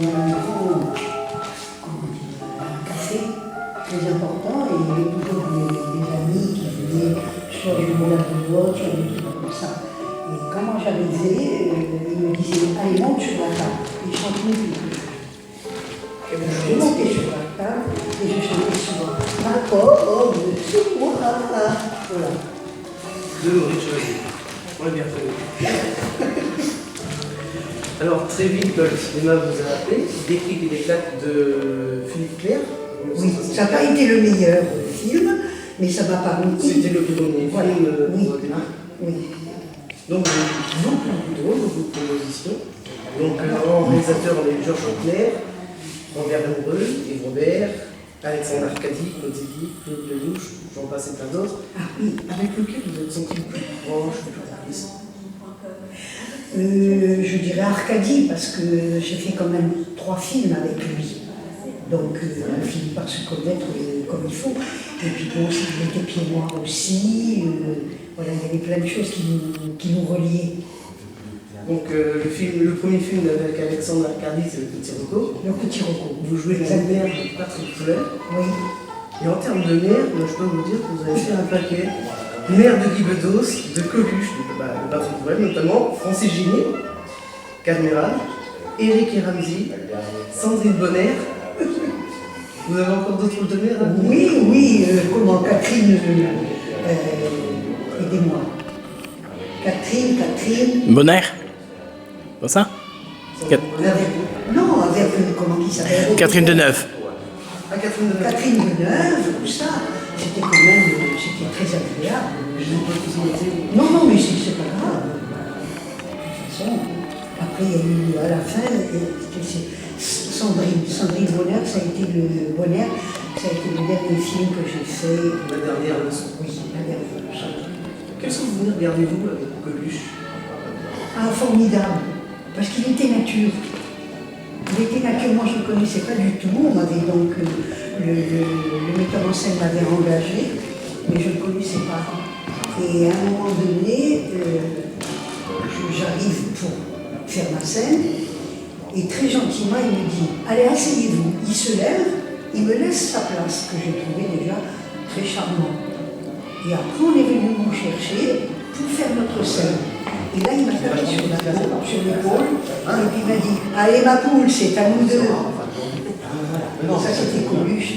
Il y a un grand un café très important et il y avait toujours des amis qui venaient soit du Moulin de Bois, soit des trucs comme ça. Et quand moi j'arrivais, ils me disaient allez, monte sur la table et chante-nous quelque chose. Je montais sur la table et je chantais souvent ma pomme sur moi. Voilà. De Maurice Chevalier. On l'a bien fait. Alors, très vite, le cinéma vous a appelé, Déclic et d'éclate de Philippe Clair. Oui, ça n'a pas été le meilleur film, mais ça m'a permis. C'était le premier Voilà. film Oui. au départ. Oui. Donc, beaucoup de rôles, beaucoup de propositions. Donc, en réalisateur, on a eu Georges Clair, Robert Lamoureux, Yves Robert, Alexandre Arcadi, Claude Zidi, Claude Lelouch, j'en passe et plein d'autres. Ah oui. Avec lequel vous êtes senti le plus proche, le plus complice? Je dirais Arcadie, parce que j'ai fait quand même 3 films avec lui. Donc on finit par se connaître comme il faut. Et puis bon, il était pied noir aussi. Voilà, il y avait plein de choses qui nous reliaient. Donc le premier film avec Alexandre Arcadi, c'est Le Petit Rocco. Le Petit Rocco. Vous jouez la mère de Patrick Fleur. Oui. Et en termes de mère, je peux vous dire que vous avez fait un paquet. Mère de Guy Bedos, de Coluche, de Patrick Fleur notamment, Francis Ginet, Cadmerade, Éric et Ramsey, Sandrine Bonner. Vous avez encore d'autres rôles de mère? Oui, comment Catherine, aidez-moi. Catherine. Bonheur. Pas ça? Non, avec comment qui s'appelle Catherine Deneuve. Ah, Catherine Deneuve. Catherine Deneuve, tout ça, c'était quand même c'était très agréable. Je n'ai pas tous noté. Non, mais c'est pas grave. De toute façon, après il y a eu à la fin, Sandrine Bonner, ça a été le dernier film que j'ai fait. La dernière leçon. Oui, la dernière leçon. Quel souvenir gardez-vous avec Coluche? Ah, formidable, parce qu'il était nature. Il était nature, moi je ne le connaissais pas du tout. On m'avait donc, le metteur en scène m'avait engagé, mais je ne le connaissais pas. Et à un moment donné, j'arrive pour faire ma scène, et très gentiment il me dit « Allez, asseyez-vous ». Il se lève, il me laisse sa place, que j'ai trouvé déjà très charmant. Et après on est venu nous chercher pour faire notre scène. Et là, il m'a tapé sur l'épaule, et puis il m'a dit « Allez ma poule, c'est à nous deux ». Voilà. Ça, c'était Coluche.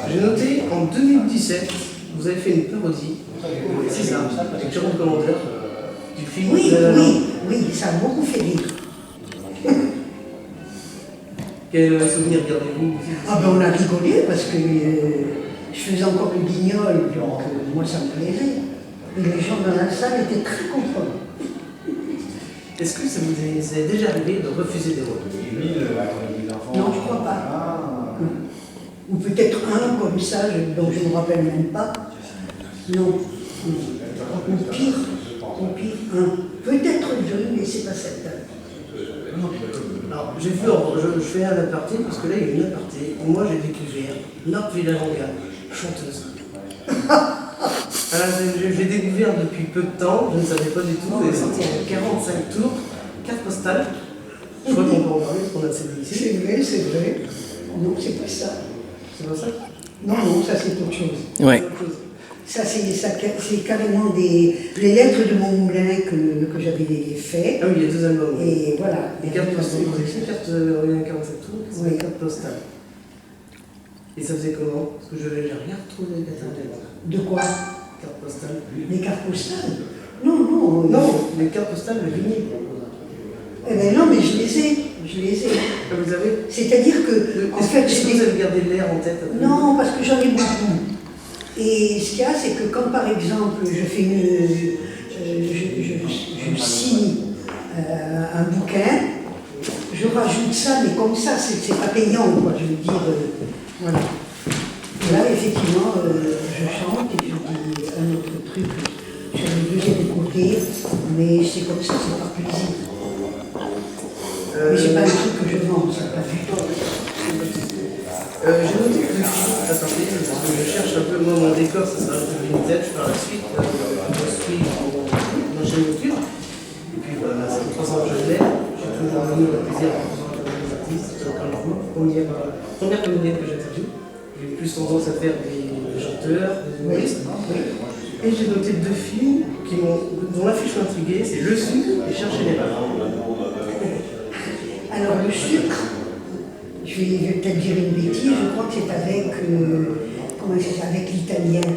J'ai noté, en 2017, vous avez fait une parodie, c'est ça, avec Jérôme Commandeur, du film Oui, ça a beaucoup fait rire. Quel souvenir gardez-vous? Ah ben on a rigolé parce que je faisais encore le guignol, donc moi ça me plaisait. Et les gens dans la salle étaient très contents. Est-ce que ça vous est déjà arrivé de refuser des rôles? Non, je crois pas. Ou peut-être un comme ça, dont je ne me rappelle même pas. Non. Ou pire, un. Peut-être deux, mais c'est pas certain. Alors, j'ai vu, je fais un aparté, parce que là, il y a une aparté, où moi j'ai découvert North Villalonga, chanteuse. Alors, je l'ai découvert depuis peu de temps, je ne savais pas du tout, elle est sortie en 45 tours, carte postale. Je crois qu'on peut en parler, parce qu'on a cette ici. C'est vrai. Non, c'est pas ça. C'est pas ça? Non, ça c'est autre chose. Ouais. Ça, c'est carrément les lettres de mon moulin que j'avais fait. Ah oui, il y a 2 albums. Et voilà. Les cartes postales, vous avez fait carte 45 tours, c'est Oui. des cartes postales. Et ça faisait comment? Parce que je n'ai rien retrouvé les cartes De quoi? Cartes postales. Les cartes postales? Non. Non, les cartes postales, le vinyle. Eh bien non, mais je les ai. Ah, vous avez? C'est-à-dire que, en fait, est-ce que vous avez gardé l'air en tête? Non, parce que j'en ai beaucoup. Et ce qu'il y a, c'est que quand par exemple je fais je signe un bouquin, je rajoute ça, mais comme ça, c'est pas payant, quoi. Je veux dire, voilà. Et là, effectivement, je chante et je dis un autre truc sur le deuxième côté, mais c'est comme ça, c'est par plaisir. Mais c'est pas un truc que je vends, ça, pas du tout. J'ai noté que le film, attendez, parce que je cherche un peu, moi, mon décor, ça sera un peu vintage par la suite, je suis dans chez Mouture, et puis voilà, ça fait 3 ans que je l'ai, j'ai tout toujours donné le plaisir de rencontrer des artistes, comme vous, première comédienne que j'interviewe. J'ai plus tendance à faire des chanteurs, des humoristes. Oui. Et j'ai noté 2 films dont l'affiche m'intriguait, c'est Le Sucre et Chercher les balles. Alors le sucre, je vais peut-être dire une bêtise, je crois que c'est avec, comment c'est ça, avec l'italien.